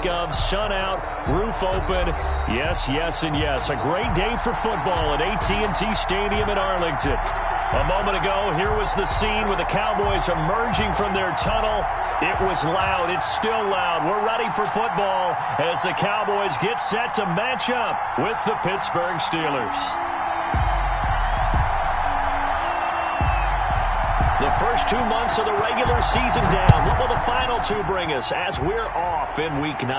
think of sun out, roof open. Yes, yes, and yes. A great day for football at AT&T Stadium in Arlington. A moment ago, here was the scene with the Cowboys emerging from their tunnel. It was loud. It's still loud. We're ready for football as the Cowboys get set to match up with the Pittsburgh Steelers. The first 2 months of the regular season down. What will the final two bring us as we're off in Week 9?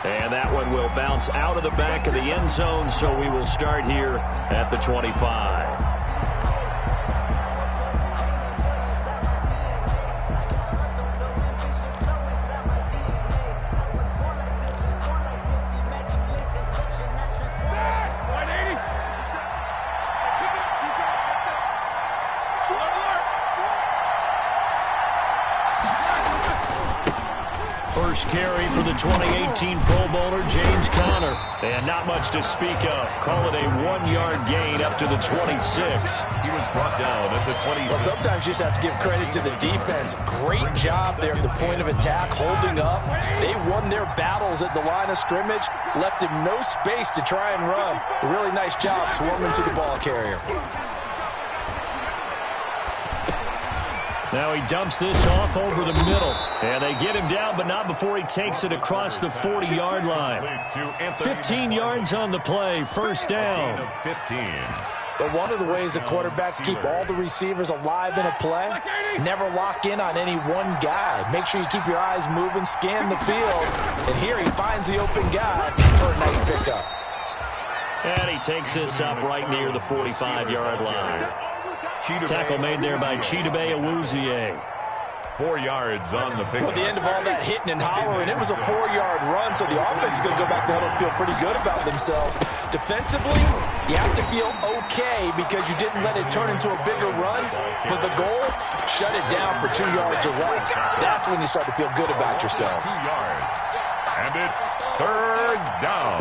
And that one will bounce out of the back of the end zone, so we will start here at the 25. First carry for the 2018 Pro Bowler, James Conner. And not much to speak of. Call it a 1-yard gain up to the 26. He was brought down at the 26. Well, sometimes you just have to give credit to the defense. Great job there at the point of attack, holding up. They won their battles at the line of scrimmage, left him no space to try and run. A really nice job swarming to the ball carrier. Now he dumps this off over the middle. And they get him down, but not before he takes it across the 40-yard line. 15 yards on the play, first down. 15. But one of the ways the quarterbacks keep all the receivers alive in a play, never lock in on any one guy. Make sure you keep your eyes moving, scan the field. And here he finds the open guy for a nice pickup. And he takes this up right near the 45-yard line. Tackle made there by Chidobe Awuzie. 4 yards on the pickup. Well, at the end of all that hitting and hollering, it was a 4-yard run, so the offense is going to go back to huddle and feel pretty good about themselves. Defensively, you have to feel okay because you didn't let it turn into a bigger run, but the goal, shut it down for 2 yards or less. That's when you start to feel good about yourselves. 2 yards. And it's third down.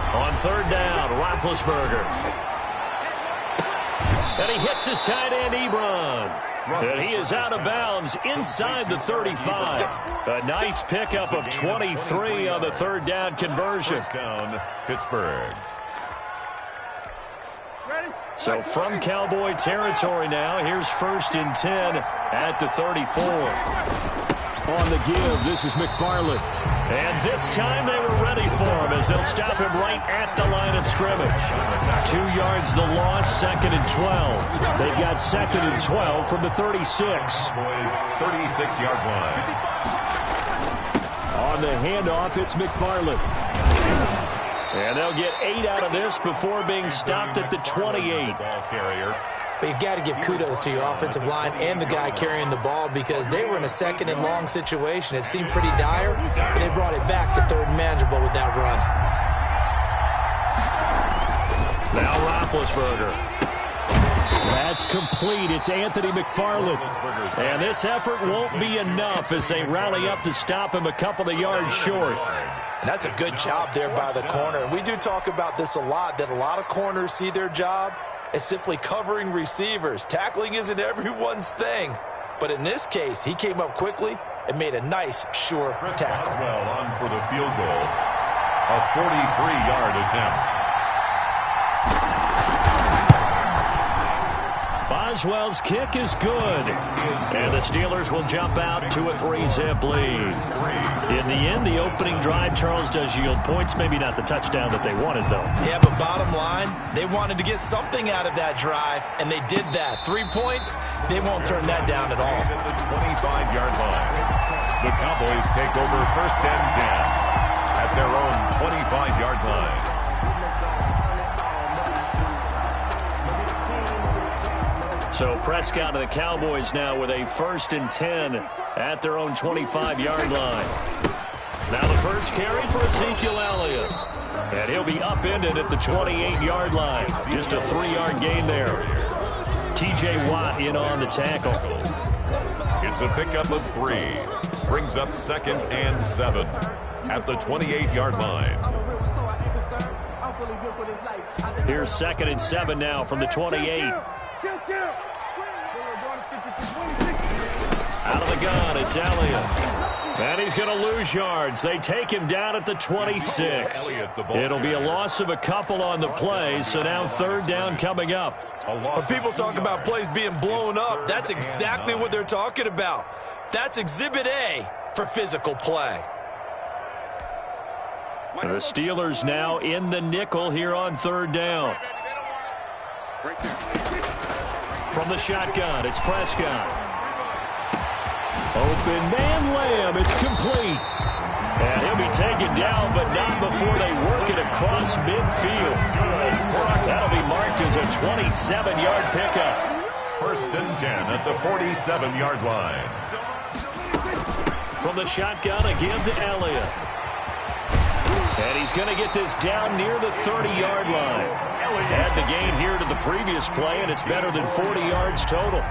On third down, Roethlisberger. And he hits his tight end, Ebron. And he is out of bounds inside the 35. A nice pickup of 23 on the third down conversion. First down, Pittsburgh. So from Cowboy territory now, here's 1st and 10 at the 34. On the give, this is McFarland. And this time they were ready for him as they'll stop him right at the line of scrimmage. 2 yards the loss, 2nd and 12. They've got 2nd and 12 from the 36. Boys, 36-yard line. On the handoff, it's McFarland. And they'll get 8 out of this before being stopped at the 28. Ball carrier. But you've got to give kudos to your offensive line and the guy carrying the ball because they were in a 2nd and long situation. It seemed pretty dire, but they brought it back to 3rd and manageable with that run. Now Roethlisberger. That's complete. It's Anthony McFarland. And this effort won't be enough as they rally up to stop him a couple of yards short. And that's a good job there by the corner. And we do talk about this a lot, that a lot of corners see their job as simply covering receivers. Tackling isn't everyone's thing. But in this case, he came up quickly and made a nice, sure tackle. Well on for the field goal. A 43-yard attempt. Boswell's kick is good. And the Steelers will jump out to a 3-zip lead. In the end, the opening drive, Charles, does yield points. Maybe not the touchdown that they wanted, though. Yeah, but bottom line, they wanted to get something out of that drive, and they did that. 3 points, they won't turn that down at all. At the 25-yard line. The Cowboys take over 1st and 10 at their own 25-yard line. So Prescott and the Cowboys now with a 1st and 10 at their own 25-yard line. Now the first carry for Ezekiel Elliott. And he'll be upended at the 28-yard line. Just a 3-yard gain there. T.J. Watt in on the tackle. It's a pickup of 3. Brings up 2nd and 7 at the 28-yard line. Here's 2nd and 7 now from the 28. Out of the gun, it's Elliott. And he's going to lose yards. They take him down at the 26. It'll be a loss of a couple on the play, so now 3rd down coming up. When people talk about plays being blown up, that's exactly what they're talking about. That's Exhibit A for physical play. The Steelers now in the nickel here on 3rd down. From the shotgun, it's Prescott. Open man Lamb, it's complete. And he'll be taken down, but not before they work it across midfield. That'll be marked as a 27-yard pickup. 1st and 10 at the 47-yard line. From the shotgun, again to Elliott. And he's going to get this down near the 30-yard line. Add the gain here to the previous play, and it's better than 40 yards total.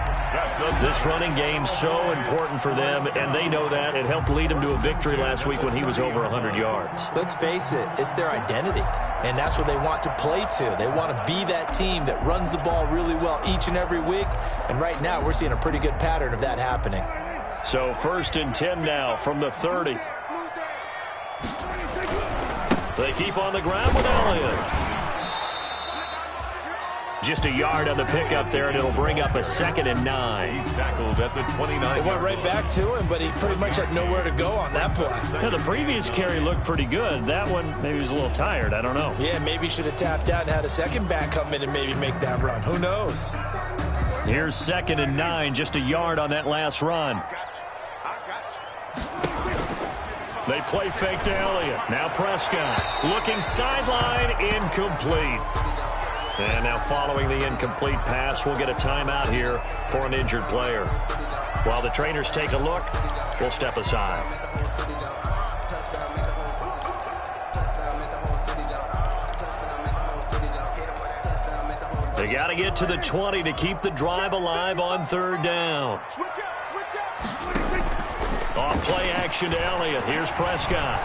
This running game's so important for them, and they know that. It helped lead them to a victory last week when he was over 100 yards. Let's face it, it's their identity, and that's what they want to play to. They want to be that team that runs the ball really well each and every week, and right now we're seeing a pretty good pattern of that happening. So 1st and 10 now from the 30. They keep on the ground with Elliott. Just a yard on the pickup there, and it'll bring up a 2nd and 9. He's tackled at the 29. They went right back to him, but he pretty much had nowhere to go on that play. Yeah, the previous carry looked pretty good. That one, maybe he was a little tired. I don't know. Yeah, maybe he should have tapped out and had a second back come in and maybe make that run. Who knows? Here's 2nd and 9, just a yard on that last run. They play fake to Elliott. Now Prescott looking sideline, incomplete. And now following the incomplete pass, we'll get a timeout here for an injured player. While the trainers take a look, we'll step aside. They got to get to the 20 to keep the drive alive on 3rd down. Off play action to Elliott. Here's Prescott.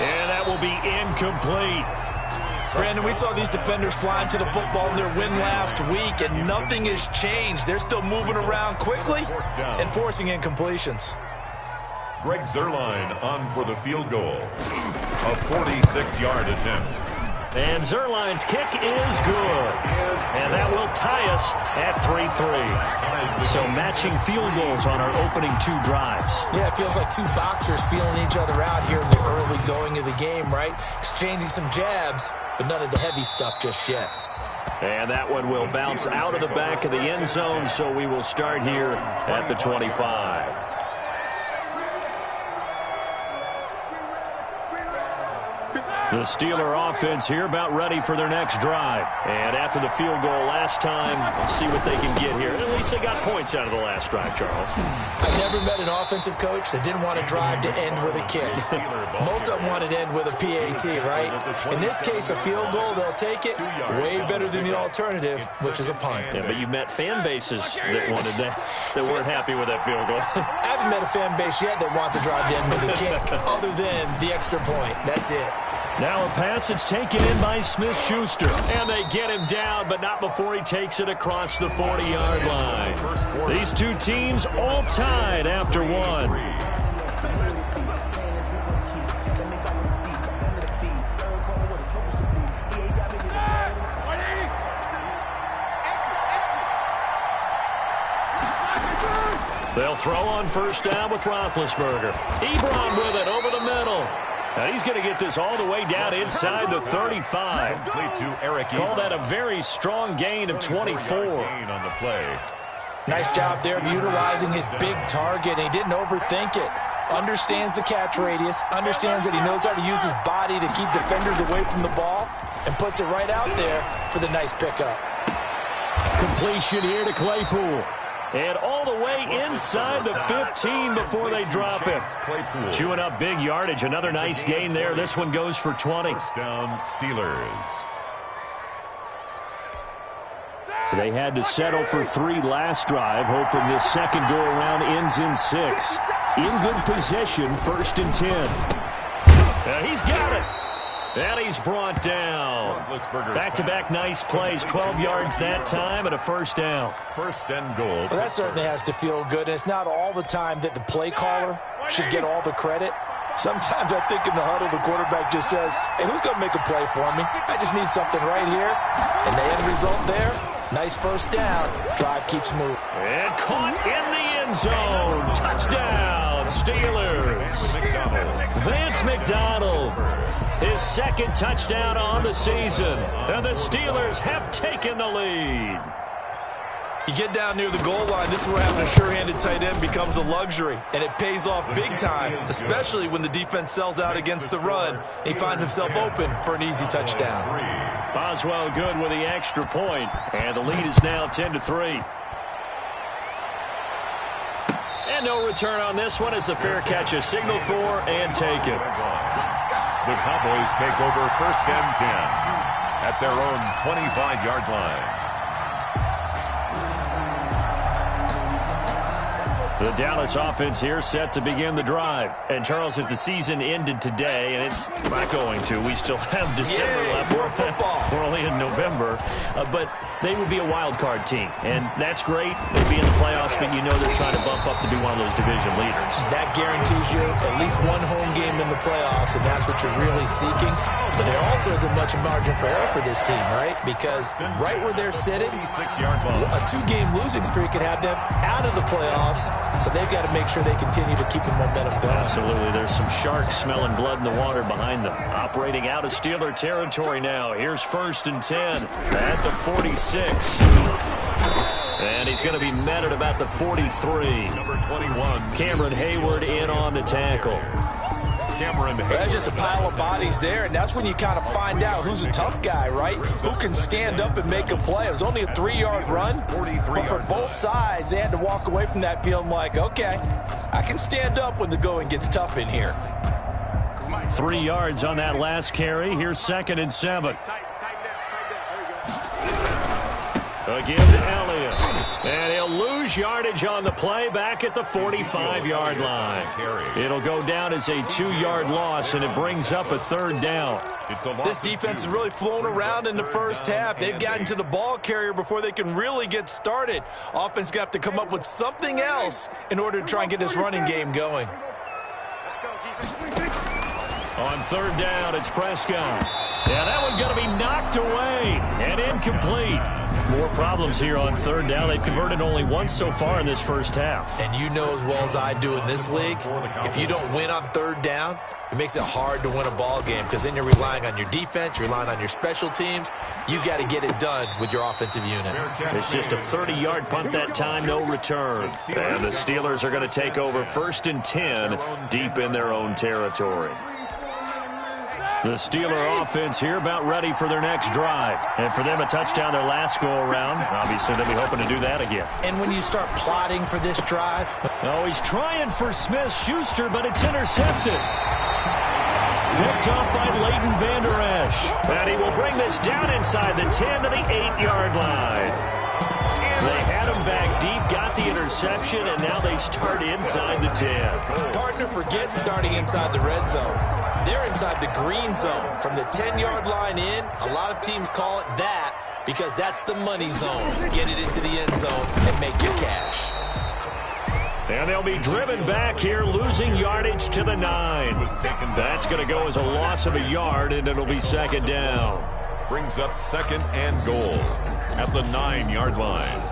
And that will be incomplete. Brandon, we saw these defenders flying to the football in their win last week, and nothing has changed. They're still moving around quickly and forcing incompletions. Greg Zuerlein on for the field goal. A 46-yard attempt. And Zerline's kick is good. And that will tie us at 3-3. So matching field goals on our opening 2 drives. Yeah, it feels like 2 boxers feeling each other out here in the early going of the game, right? Exchanging some jabs, but none of the heavy stuff just yet. And that one will bounce out of the back of the end zone, so we will start here at the 25. The Steeler offense here about ready for their next drive. And after the field goal last time, see what they can get here. At least they got points out of the last drive, Charles. I've never met an offensive coach that didn't want to drive to end with a kick. Most of them wanted to end with a PAT, right? In this case, a field goal, they'll take it. Way better than the alternative, which is a punt. Yeah, but you've met fan bases that wanted that weren't happy with that field goal. I haven't met a fan base yet that wants to drive to end with a kick, other than the extra point. That's it. Now a pass that's taken in by Smith-Schuster. And they get him down, but not before he takes it across the 40-yard line. These 2 teams all tied after 1. They'll throw on 1st down with Roethlisberger. Ebron with it over the middle. Now he's going to get this all the way down inside the 35. Call that a very strong gain of 24. On the play. Nice job there of utilizing his big target. He didn't overthink it. Understands the catch radius. Understands that he knows how to use his body to keep defenders away from the ball. And puts it right out there for the nice pickup. Completion here to Claypool. And all the way inside the 15 before they drop it. Chewing up big yardage. Another nice gain there. This one goes for 20. 1st down, Steelers. They had to settle for 3 last drive, hoping this second go-around ends in 6. In good position, 1st and 10. He's got it. And he's brought down. Back-to-back nice plays, 12 yards that time and a first down. First and goal. Well, that certainly has to feel good. And it's not all the time that the play caller should get all the credit. Sometimes I think in the huddle, the quarterback just says, hey, who's going to make a play for me? I just need something right here. And the end result there, nice first down. Drive keeps moving. And caught in the end zone. Touchdown, Steelers. Vance McDonald. His second touchdown on the season. And the Steelers have taken the lead. You get down near the goal line, this is where having a sure-handed tight end becomes a luxury. And it pays off big time, especially when the defense sells out against the run. He finds himself open for an easy touchdown. Boswell good with the extra point. And the lead is now 10-3. And no return on this one as the fair catch is signaled for and taken. The Cowboys take over first and 10 at their own 25-yard line. The Dallas offense here set to begin the drive. And, Charles, if the season ended today, and it's not going to, we still have December left. More football. We're only in November. But they would be a wild card team. And that's great. They'd be in the playoffs, but you know they're trying to bump up to be one of those division leaders. That guarantees you at least one home game in the playoffs, and that's what you're really seeking. But there also isn't much margin for error for this team, right? Because right where they're sitting, a two-game losing streak could have them out of the playoffs. So they've got to make sure they continue to keep the momentum going. Absolutely. There's some sharks smelling blood in the water behind them. Operating out of Steeler territory now. Here's first and 10 at the 46. And he's going to be met at about the 43. Number 21. Cameron Hayward in on the tackle. That's just a pile of bodies there, and that's when you kind of find out who's a tough guy, right? Who can stand up and make a play. It was only a 3-yard run, but for both sides, they had to walk away from that feeling like, okay, I can stand up when the going gets tough in here. 3 yards on that last carry. Here's second and 7. Again to Elliott. And he'll lose yardage on the play back at the 45-yard line. It'll go down as a 2-yard loss, and it brings up a third down. This defense has really flown around in the first half. They've gotten to the ball carrier before they can really get started. Offense going to have to come up with something else in order to try and get this running game going. On third down, it's Prescott. Yeah, that one's going to be knocked away and incomplete. More problems here on third down. They've converted only once so far in this first half. And you know as well as I do in this league, if you don't win on third down, it makes it hard to win a ball game because then you're relying on your defense, you're relying on your special teams. You've got to get it done with your offensive unit. It's just a 30-yard punt that time, no return. And the Steelers are going to take over first and 10 deep in their own territory. The Steeler offense here about ready for their next drive. And for them, a touchdown their last go-around. Obviously, they'll be hoping to do that again. And when you start plotting for this drive... Oh, he's trying for Smith-Schuster, but it's intercepted. Picked up by Leighton Vander Esch. And he will bring this down inside the 10 to the 8-yard line. They had him back deep, got the interception, and now they start inside the 10. Partner forgets starting inside the red zone. They're inside the green zone. From the 10-yard line in, a lot of teams call it that because that's the money zone. Get it into the end zone and make your cash. And they'll be driven back here, losing yardage to the 9. That's going to go as a loss of a yard, and it'll be second down. Brings up second and goal at the 9-yard line.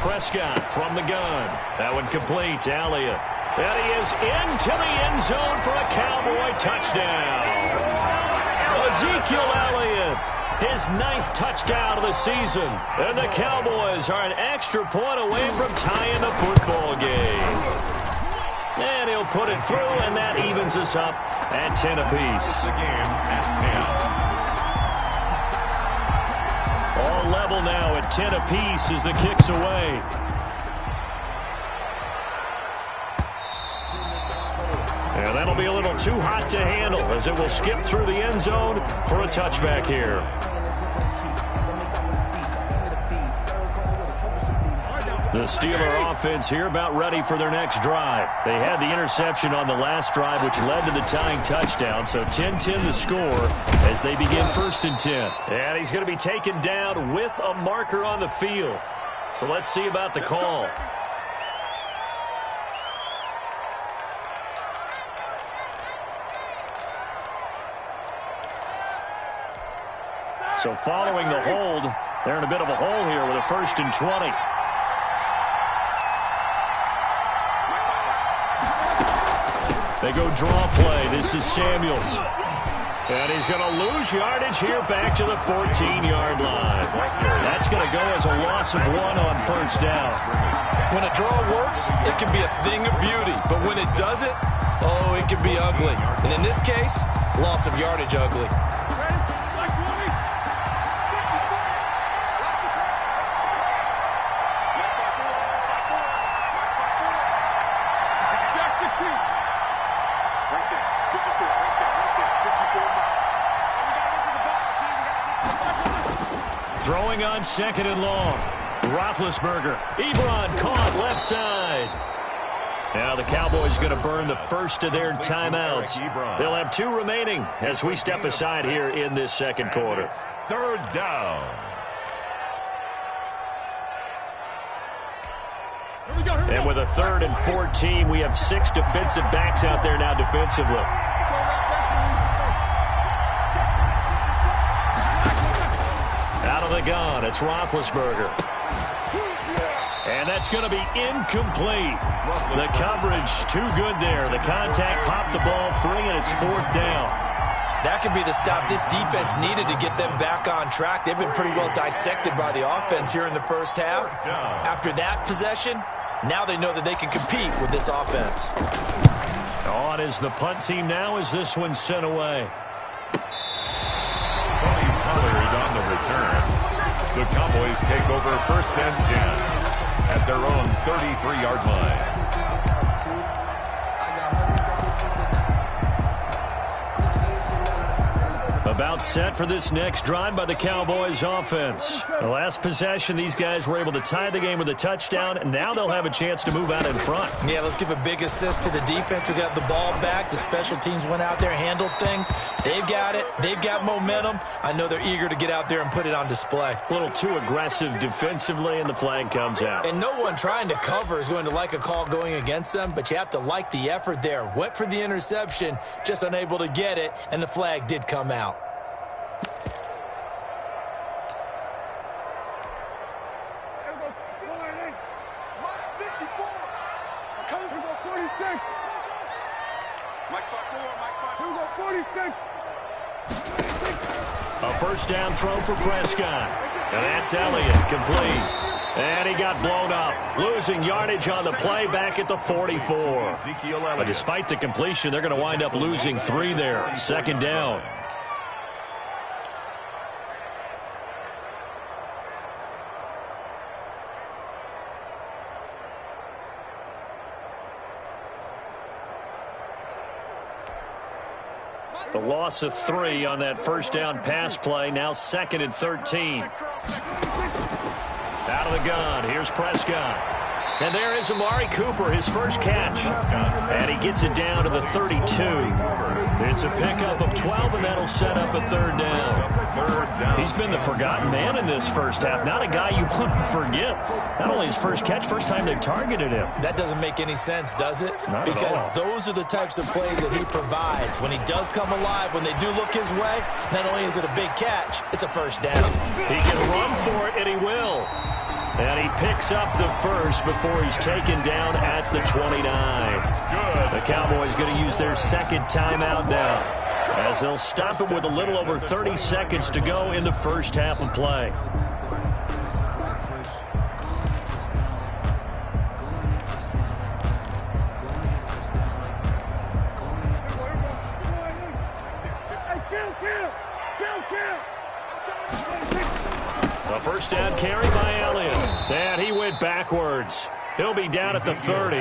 Prescott from the gun. That one complete to Elliott. And he is into the end zone for a Cowboy touchdown. Ezekiel Elliott, his 9th touchdown of the season. And the Cowboys are an extra point away from tying the football game. And he'll put it through, and that evens us up at 10 apiece. The game at 10. All level now at 10 apiece as the kick's away. And And that'll be a little too hot to handle as it will skip through the end zone for a touchback here. The Steeler offense here about ready for their next drive. They had the interception on the last drive, which led to the tying touchdown. So 10-10 the score as they begin 1st and 10. And he's going to be taken down with a marker on the field. So let's see about the call. So following the hold, they're in a bit of a hole here with a 1st and 20. They go draw play. This is Samuels. And he's going to lose yardage here back to the 14-yard line. That's going to go as a loss of 1 on 1st down. When a draw works, it can be a thing of beauty. But when it doesn't, oh, it can be ugly. And in this case, loss of yardage ugly. Throwing on 2nd and long. Roethlisberger. Ebron caught left side. Now the Cowboys going to burn the first of their timeouts. They'll have 2 remaining as we step aside here in this 2nd quarter. 3rd down. And with a 3rd and 14, we have 6 defensive backs out there now defensively. Out of the gun, it's Roethlisberger. And that's going to be incomplete. The coverage too good there. The contact popped the ball free, and it's 4th down. That could be the stop this defense needed to get them back on track. They've been pretty well dissected by the offense here in the 1st half. After that possession, now they know that they can compete with this offense. On is the punt team now as this one's sent away. On the return. The Cowboys take over 1st and 10 at their own 33-yard line. About set for this next drive by the Cowboys offense. The last possession, these guys were able to tie the game with a touchdown, and now they'll have a chance to move out in front. Yeah, let's give a big assist to the defense who got the ball back. The special teams went out there, handled things. They've got it. They've got momentum. I know they're eager to get out there and put it on display. A little too aggressive defensively, and the flag comes out. And no one trying to cover is going to like a call going against them, but you have to like the effort there. Went for the interception, just unable to get it, and the flag did come out. A 1st down throw for Prescott. And that's Elliott, complete. And he got blown up. Losing yardage on the play back at the 44. But despite the completion, they're going to wind up losing 3 there. 2nd down. The loss of 3 on that 1st down pass play. Now 2nd and 13. Out of the gun. Here's Prescott. And there is Amari Cooper, his first catch. And he gets it down to the 32. It's a pickup of 12, and that'll set up a 3rd down. He's been the forgotten man in this 1st half. Not a guy you want to forget. Not only his first catch, first time they've targeted him. That doesn't make any sense, does it? Not because at all. Those are the types of plays that he provides. When he does come alive, when they do look his way, not only is it a big catch, it's a 1st down. He can run for it, and he will. And he picks up the first before he's taken down at the 29. The Cowboys going to use their 2nd timeout now, as they'll stop it with a little over 30 seconds to go in the 1st half of play. A 1st down carry by Elliott. And he went backwards. He'll be down at the 30.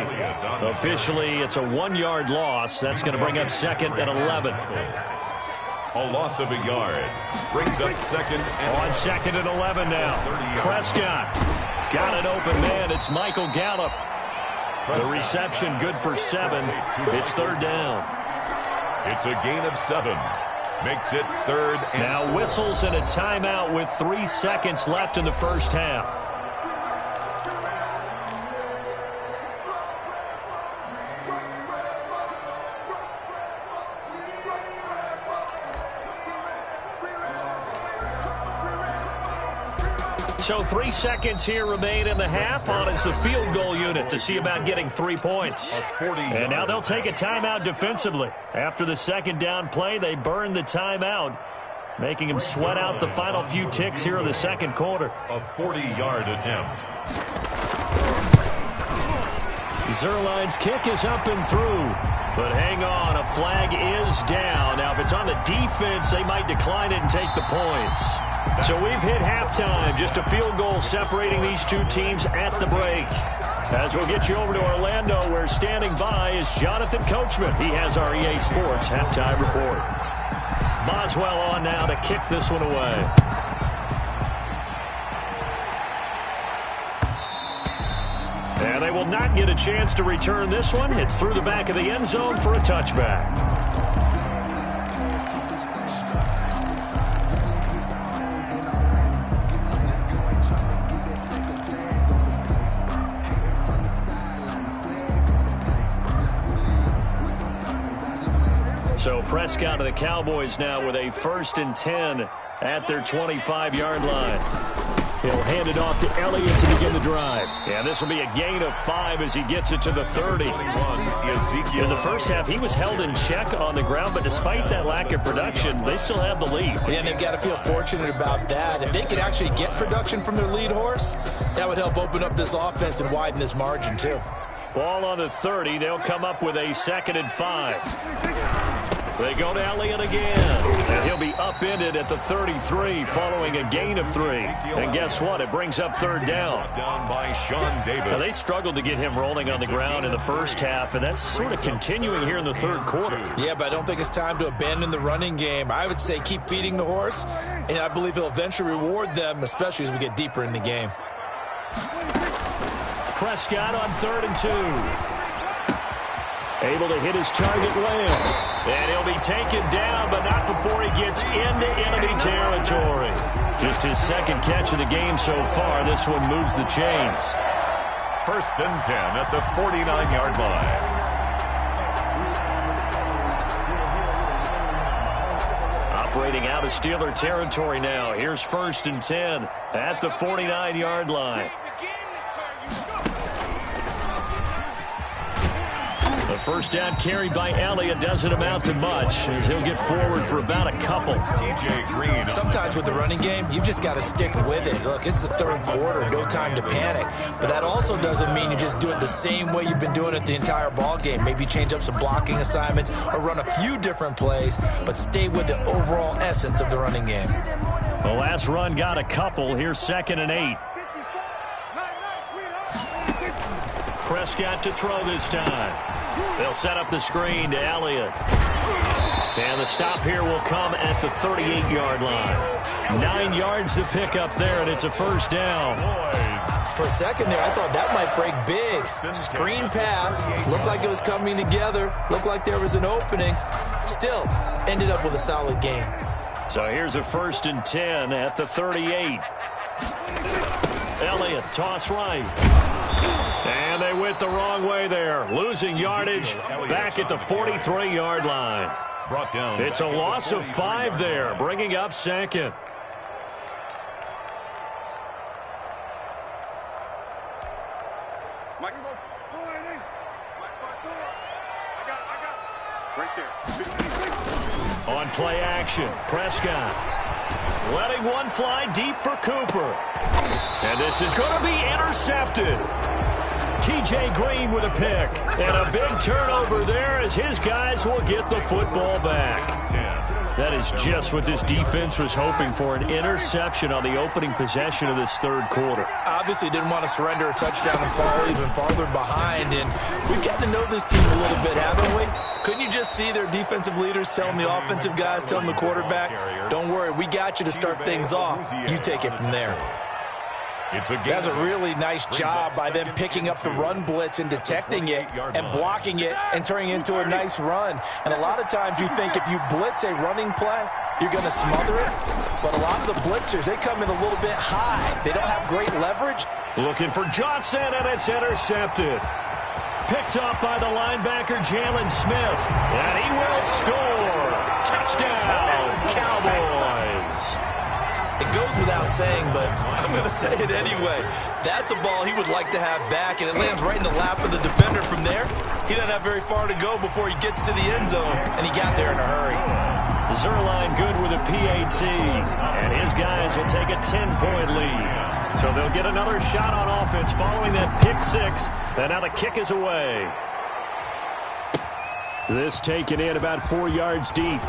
Officially, it's a 1-yard loss. That's going to bring up 2nd and 11. A loss of a yard brings up 2nd and on 2nd and 11 now. Prescott got an open man. It's Michael Gallup. The reception good for 7. It's 3rd down. It's a gain of 7. Makes it 3rd and now whistles and a timeout with 3 seconds left in the first half. So 3 seconds here remain in the half. On is the field goal unit to see about getting 3 points. And now they'll take a timeout defensively. After the 2nd down play, they burn the timeout, making them sweat out the final few ticks here in the 2nd quarter. A 40-yard attempt. Zuerlein's kick is up and through. But hang on, a flag is down. Now, if it's on the defense, they might decline it and take the points. So we've hit halftime. Just a field goal separating these two teams at the break. As we'll get you over to Orlando, where standing by is Jonathan Coachman. He has our EA Sports halftime report. Boswell on now to kick this one away. And they will not get a chance to return this one. It's through the back of the end zone for a touchback. So Prescott of the Cowboys now with a 1st and 10 at their 25-yard line. He'll hand it off to Elliott to begin the drive. Yeah, this will be a gain of 5 as he gets it to the 30. In the first half, he was held in check on the ground, but despite that lack of production, they still have the lead. Yeah, and they've got to feel fortunate about that. If they could actually get production from their lead horse, that would help open up this offense and widen this margin, too. Ball on the 30. They'll come up with a 2nd and 5. They go to Elliott again, and he'll be upended at the 33 following a gain of 3. And guess what? It brings up 3rd down. Down by Sean Davis. Now, they struggled to get him rolling on the ground in the first half, and that's sort of continuing here in the 3rd quarter. Yeah, but I don't think it's time to abandon the running game. I would say keep feeding the horse, and I believe he'll eventually reward them, especially as we get deeper in the game. Prescott on 3rd and 2. Able to hit his target well. And he'll be taken down, but not before he gets into enemy territory. Just his 2nd catch of the game so far. This one moves the chains. 1st and 10 at the 49-yard line. Operating out of Steeler territory now. Here's 1st and 10 at the 49-yard line. The first down carry by Elliott doesn't amount to much, as he'll get forward for about a couple. TJ Green. Sometimes with the running game, you've just got to stick with it. Look, it's the 3rd quarter, no time to panic. But that also doesn't mean you just do it the same way you've been doing it the entire ball game. Maybe change up some blocking assignments or run a few different plays, but stay with the overall essence of the running game. The last run got a couple. Here's 2nd and 8. Prescott to throw this time. They'll set up the screen to Elliott. And the stop here will come at the 38-yard line. 9 yards to pick up there, and it's a 1st down. For a second there, I thought that might break big. Screen pass. Looked like it was coming together. Looked like there was an opening. Still, ended up with a solid game. So here's a 1st and 10 at the 38. Elliott, toss right. And they went the wrong way there. Losing yardage back at the 43-yard line. Brought down. It's a loss of 5 there, bringing up 2nd. On play action, Prescott letting one fly deep for Cooper. And this is going to be intercepted. T.J. Green with a pick. And a big turnover there as his guys will get the football back. That is just what this defense was hoping for, an interception on the opening possession of this third quarter. Obviously didn't want to surrender a touchdown and fall even farther behind. And we've gotten to know this team a little bit, haven't we? Couldn't you just see their defensive leaders telling the offensive guys, telling the quarterback, don't worry, we got you to start things off. You take it from there. That's a really nice job by them picking up the run blitz and detecting it and blocking it and turning it into a nice run. And a lot of times you think if you blitz a running play, you're going to smother it. But a lot of the blitzers, they come in a little bit high. They don't have great leverage. Looking for Johnson, and it's intercepted. Picked up by the linebacker, Jalen Smith. And he will score. Touchdown, Cowboys. It goes without saying, but I'm going to say it anyway. That's a ball he would like to have back, and it lands right in the lap of the defender from there. He doesn't have very far to go before he gets to the end zone, and he got there in a hurry. Zerline good with a PAT, and his guys will take a 10-point lead. So they'll get another shot on offense following that pick six, and now the kick is away. This taken in about 4 yards deep.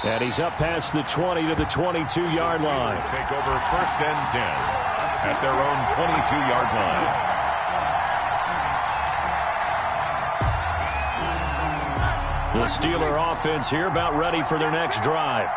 And he's up past the 20 to the 22-yard line. Take over first and 10 at their own 22-yard line. The Steeler offense here about ready for their next drive.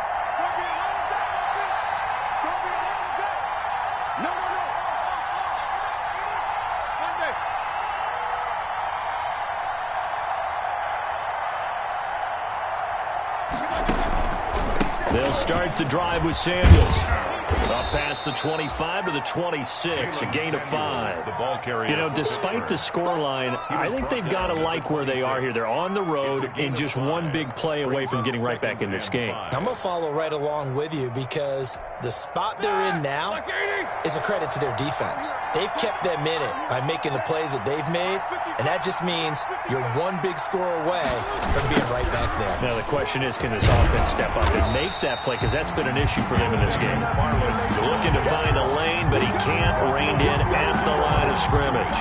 They'll start the drive with Samuels. Up past the 25 to the 26, a gain of 5. You know, despite the scoreline, I think they've got to like where they are here. They're on the road and just one big play away from getting right back in this game. I'm going to follow right along with you because the spot they're in now is a credit to their defense. They've kept them in it by making the plays that they've made, and that just means you're one big score away from being right back there. Now the question is, can this offense step up and make that play? Because that's been an issue for them in this game. Looking to find a lane, but he can't. Reined in at the line of scrimmage.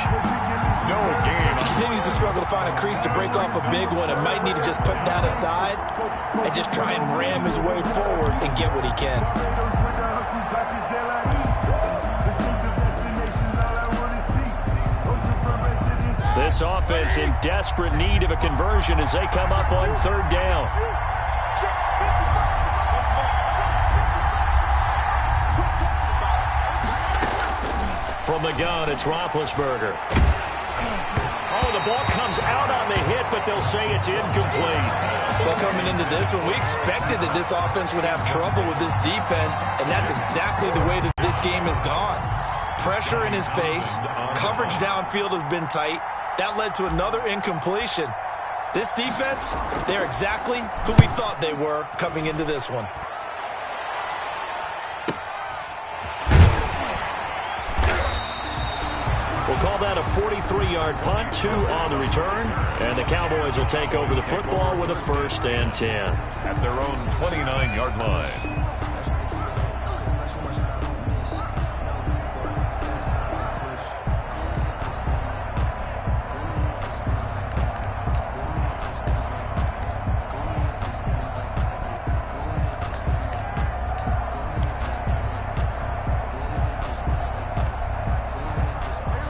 No gain. He continues to struggle to find a crease to break off a big one and might need to just put that aside and just try and ram his way forward and get what he can. This offense in desperate need of a conversion as they come up on third down. From the gun, it's Roethlisberger. Oh, the ball comes out on the hit, but they'll say it's incomplete. Well, coming into this one, we expected that this offense would have trouble with this defense, and that's exactly the way that this game has gone. Pressure in his face, coverage downfield has been tight. That led to another incompletion. This defense, they're exactly who we thought they were coming into this one. We'll call that a 43-yard punt, 2 on the return, and the Cowboys will take over the football with a 1st and 10. At their own 29-yard line.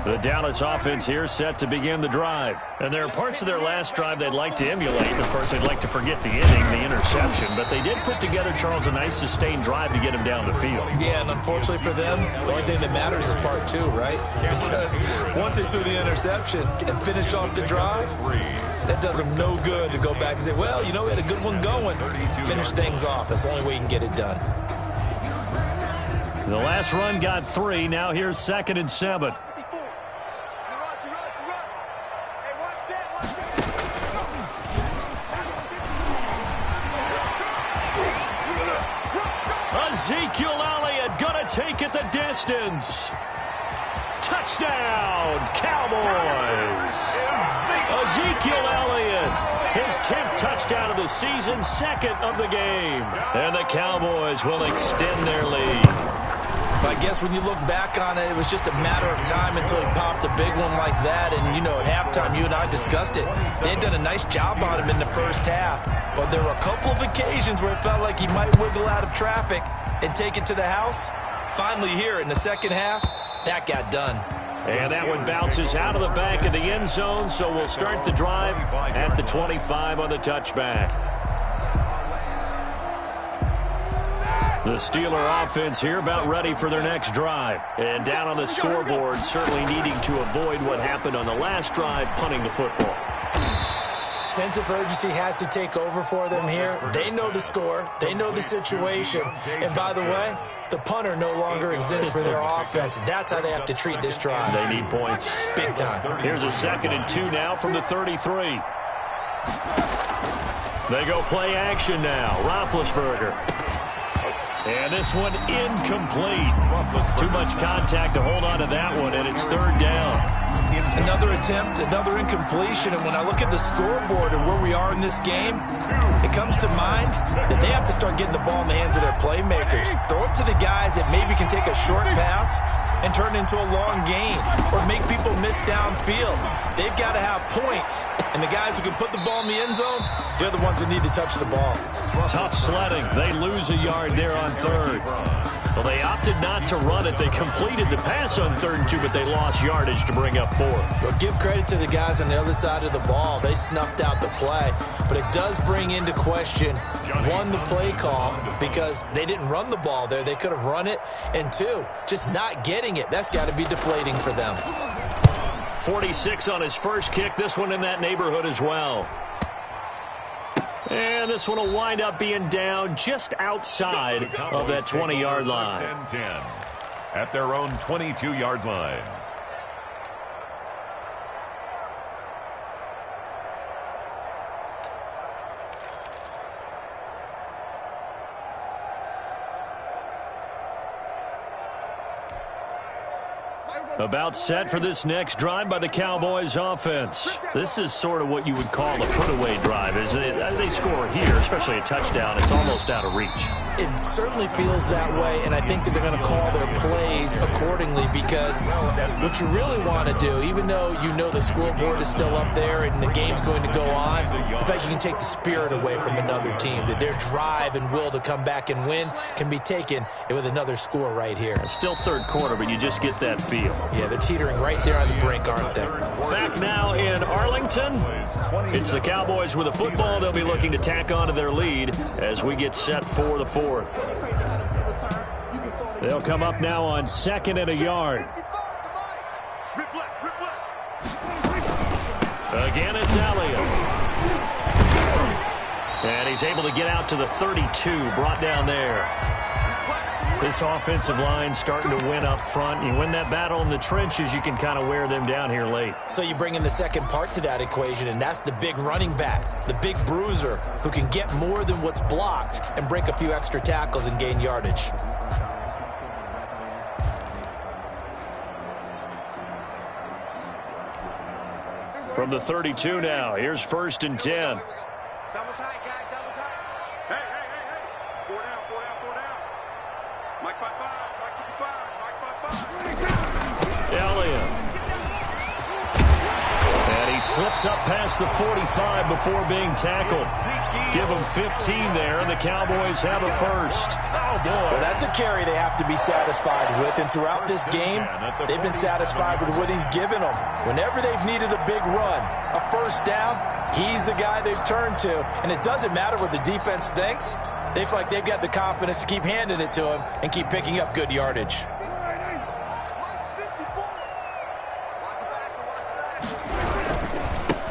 The Dallas offense here set to begin the drive. And there are parts of their last drive they'd like to emulate. And, of course, they'd like to forget the inning, the interception. But they did put together, Charles, a nice sustained drive to get him down the field. Yeah, and unfortunately for them, the only thing that matters is part 2, right? Because once they threw the interception and finished off the drive, that does them no good to go back and say, well, you know, we had a good one going. Finish things off. That's the only way you can get it done. The last run got 3. Now here's 2nd and 7. Ezekiel Elliott gonna take it the distance. Touchdown, Cowboys. Ezekiel Elliott, his 10th touchdown of the season, 2nd of the game. And the Cowboys will extend their lead. I guess guess when you look back on it, it was just a matter of time until he popped a big one like that. And, you know, at halftime, you and I discussed it. They had done a nice job on him in the first half. But there were a couple of occasions where it felt like he might wiggle out of traffic and take it to the house. Finally here in the second half, that got done. And that one bounces out of the back of the end zone, so we'll start the drive at the 25 on the touchback. The Steeler offense here about ready for their next drive. And down on the scoreboard, certainly needing to avoid what happened on the last drive, punting the football. Sense of urgency has to take over for them here. They know the score. They know the situation. And by the way, the punter no longer exists for their offense. That's how they have to treat this drive. They need points. Big time. Here's a 2nd and 2 now from the 33. They go play action now. Roethlisberger. And this one incomplete. Too much contact to hold on to that one, and it's 3rd down. Another attempt, another incompletion, and when I look at the scoreboard and where we are in this game, it comes to mind that they have to start getting the ball in the hands of their playmakers. Throw it to the guys that maybe can take a short pass and turn it into a long gain or make people miss downfield. They've got to have points, and the guys who can put the ball in the end zone, they're the ones that need to touch the ball. Tough sledding. They lose a yard there on 3rd. Well, they opted not to run it. They completed the pass on 3rd and 2, but they lost yardage to bring up 4. But give credit to the guys on the other side of the ball. They snuffed out the play. But it does bring into question, 1, the play call, because they didn't run the ball there. They could have run it. And 2, just not getting it. That's got to be deflating for them. 46 on his first kick. This one in that neighborhood as well. And this one will wind up being down just outside of that 20-yard line. 1st and 10 at their own 22-yard line. About set for this next drive by the Cowboys offense. This is sort of what you would call a put-away drive, isn't it? They score here, especially a touchdown. It's almost out of reach. It certainly feels that way, and I think that they're going to call their plays accordingly because what you really want to do, even though you know the scoreboard is still up there and the game's going to go on, in fact, you can take the spirit away from another team, that their drive and will to come back and win can be taken with another score right here. It's still 3rd quarter, but you just get that feel. Yeah, they're teetering right there on the brink, aren't they? Back now in Arlington. It's the Cowboys with a football. They'll be looking to tack on to their lead as we get set for the 4th. They'll come up now on 2nd and a yard. Again, it's Elliott. And he's able to get out to the 32, brought down there. This offensive line starting to win up front. You win that battle in the trenches, you can kind of wear them down here late. So you bring in the second part to that equation, and that's the big running back, the big bruiser, who can get more than what's blocked and break a few extra tackles and gain yardage. From the 32 now, here's 1st and 10. Double tight, guys, double tight. Hey. 4 down. Mike 5-5, Mike 55, Mike 5-5. Elliott. And he slips up past the 45 before being tackled. Give him 15 there, and the Cowboys have a 1st. Oh, boy. Well, that's a carry they have to be satisfied with, and throughout this game, they've been satisfied with what he's given them. Whenever they've needed a big run, a 1st down, he's the guy they've turned to, and it doesn't matter what the defense thinks. They feel like they've got the confidence to keep handing it to him and keep picking up good yardage.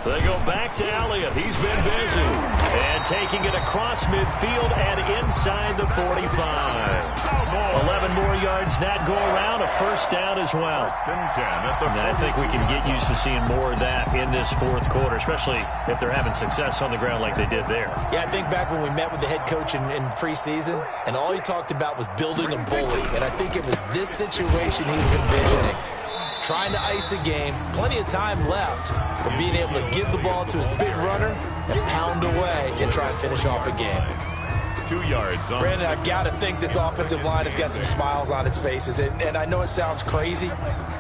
They go back to Elliott. He's been busy. And taking it across midfield and inside the 45. 11 more yards that go around. A 1st down as well. 1st and 10 at the and I think we can get used to seeing more of that in this 4th quarter, especially if they're having success on the ground like they did there. Yeah, I think back when we met with the head coach in preseason, and all he talked about was building a bully. And I think it was this situation he was envisioning. Trying to ice a game, plenty of time left, but being able to give the ball to his big runner and pound away and try and finish off a game. 2 yards. Brandon, I've got to think this offensive line has got some smiles on its faces. And I know it sounds crazy,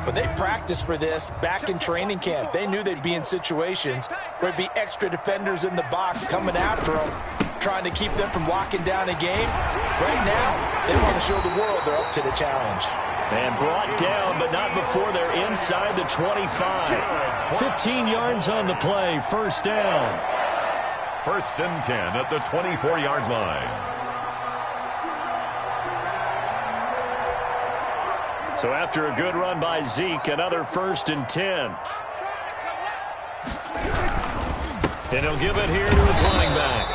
but they practiced for this back in training camp. They knew they'd be in situations where there'd be extra defenders in the box coming after them, trying to keep them from locking down a game. Right now, they want to show the world they're up to the challenge. And brought down, but not before they're inside the 25. 15 yards on the play, first down. 1st and 10 at the 24-yard line. So after a good run by Zeke, another 1st and 10. And he'll give it here to his running back.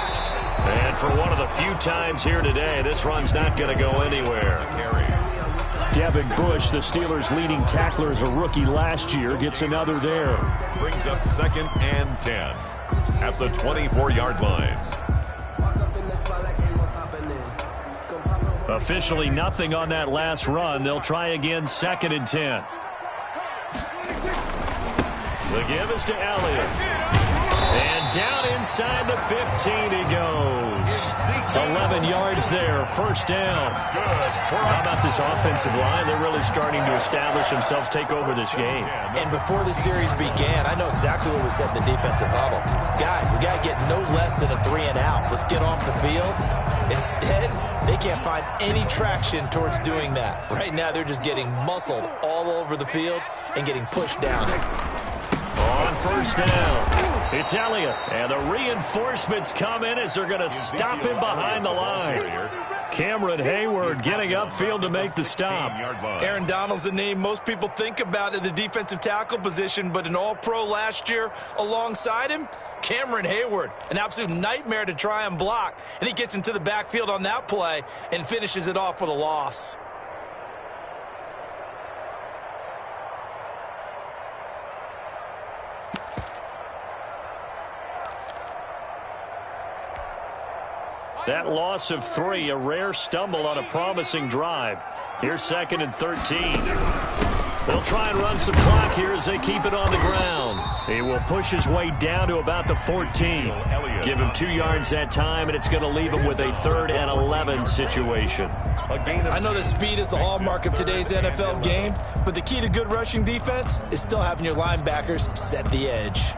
And for one of the few times here today, this run's not going to go anywhere. Devin Bush, the Steelers' leading tackler as a rookie last year, gets another there. Brings up 2nd and 10 at the 24-yard line. Officially nothing on that last run. They'll try again, 2nd and 10. The give is to Elliott. And down inside the 15 he goes. 11 yards there, first down. How about this offensive line? They're really starting to establish themselves, take over this game. And before the series began, I know exactly what we said in the defensive huddle. Guys, we got to get no less than a 3 and out. Let's get off the field. Instead, they can't find any traction towards doing that. Right now, they're just getting muscled all over the field and getting pushed down. On first down, it's Elliott. And the reinforcements come in as they're going to stop him behind the line. Cameron Hayward getting upfield to make the stop. Aaron Donald's the name most people think about in the defensive tackle position, but an all-pro last year alongside him, Cameron Hayward, an absolute nightmare to try and block. And he gets into the backfield on that play and finishes it off with a loss. That loss of 3, a rare stumble on a promising drive. Here's 2nd and 13. They'll try and run some clock here as they keep it on the ground. He will push his way down to about the 14. Give him 2 yards that time, and it's going to leave him with a 3rd and 11 situation. I know that speed is the hallmark of today's NFL game, but the key to good rushing defense is still having your linebackers set the edge.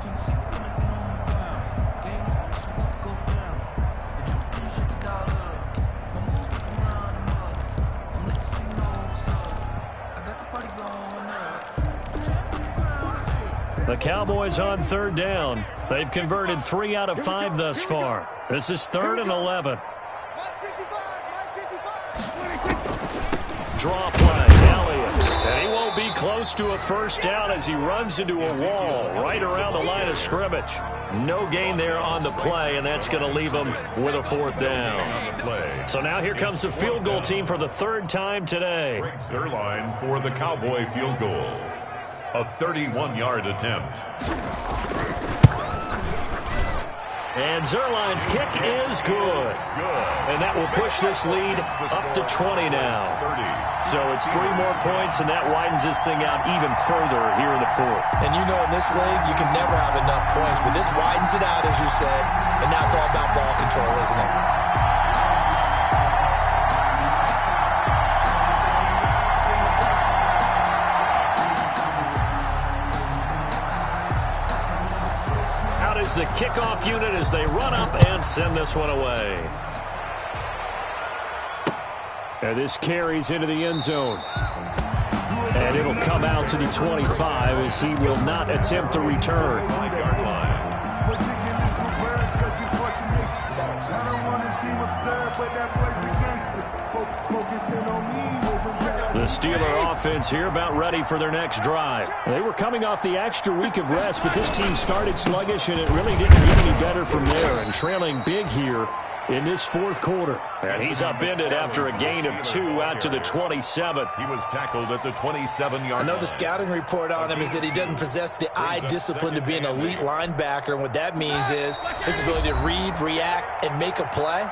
The Cowboys on 3rd down. They've converted 3 out of 5 thus far. This is 3rd and 11. Draw play, Elliott. And he won't be close to a first down as he runs into a wall right around the line of scrimmage. No gain there on the play, and that's going to leave him with a 4th down. So now here comes the field goal team for the 3rd time today. Zerline for the Cowboy field goal. A 31-yard attempt. And Zerline's kick is good. And that will push this lead up to 20 now. So it's 3 more points, and that widens this thing out even further here in the 4th. And you know in this league, you can never have enough points, but this widens it out, as you said, and now it's all about ball control, isn't it? The kickoff unit as they run up and send this one away. And this carries into the end zone. And it'll come out to the 25 as he will not attempt to return. The Steeler offense here about ready for their next drive. They were coming off the extra week of rest, but this team started sluggish, and it really didn't get any better from there. And trailing big here in this 4th quarter. And he's upended after a gain of 2 out to the 27. He was tackled at the 27-yard line. I know the scouting report on him is that he doesn't possess the eye discipline to be an elite linebacker, and what that means is his ability to read, react, and make a play.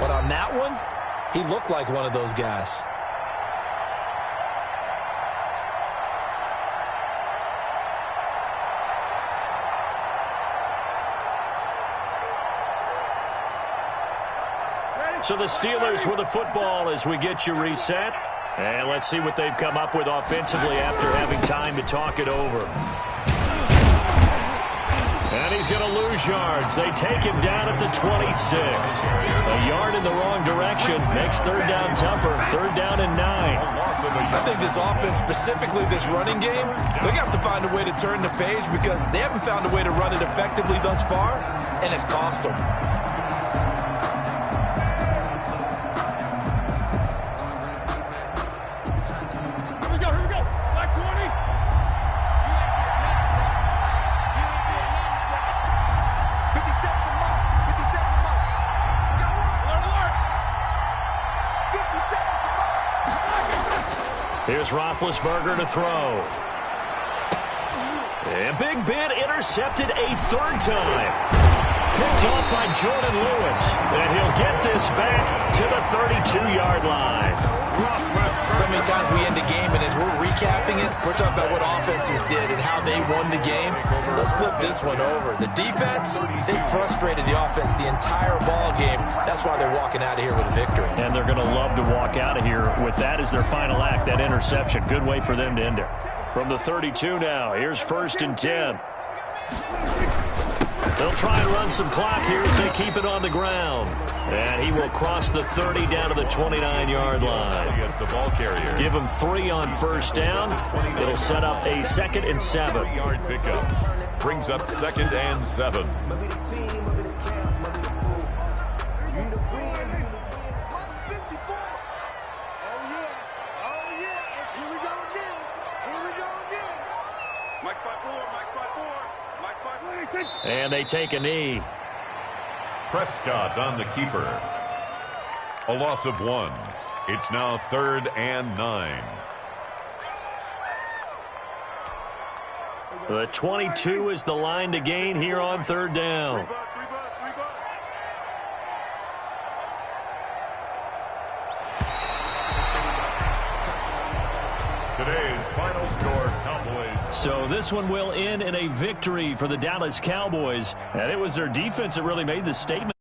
But on that one, he looked like one of those guys. So the Steelers with the football as we get you reset. And let's see what they've come up with offensively after having time to talk it over. And he's going to lose yards. They take him down at the 26. A yard in the wrong direction makes third down tougher. Third down and 9. I think this offense, specifically this running game, they're going to have to find a way to turn the page because they haven't found a way to run it effectively thus far, and it's cost them. Here's Roethlisberger to throw. And Big Ben intercepted a third time. Picked off by Jordan Lewis. And he'll get this back to the 32-yard line. So many times we end a game, and as we're recapping it, we're talking about what offenses did and how they won the game. Let's flip this one over. The defense, they frustrated the offense the entire ball game. That's why they're walking out of here with a victory. And they're going to love to walk out of here with that as their final act, that interception. Good way for them to end it. From the 32 now, here's 1st and 10. They'll try and run some clock here as they keep it on the ground. And he will cross the 30 down to the 29-yard line. The ball carrier. Give him 3 on 1st down. It'll set up a 2nd and 7. 20-yard pickup. Brings up 2nd and 7. And they take a knee. Prescott on the keeper. A loss of 1. It's now 3rd and 9. The 22 is the line to gain here on 3rd down. Today's final score, Cowboys. So this one will end in a victory for the Dallas Cowboys. And it was their defense that really made the statement.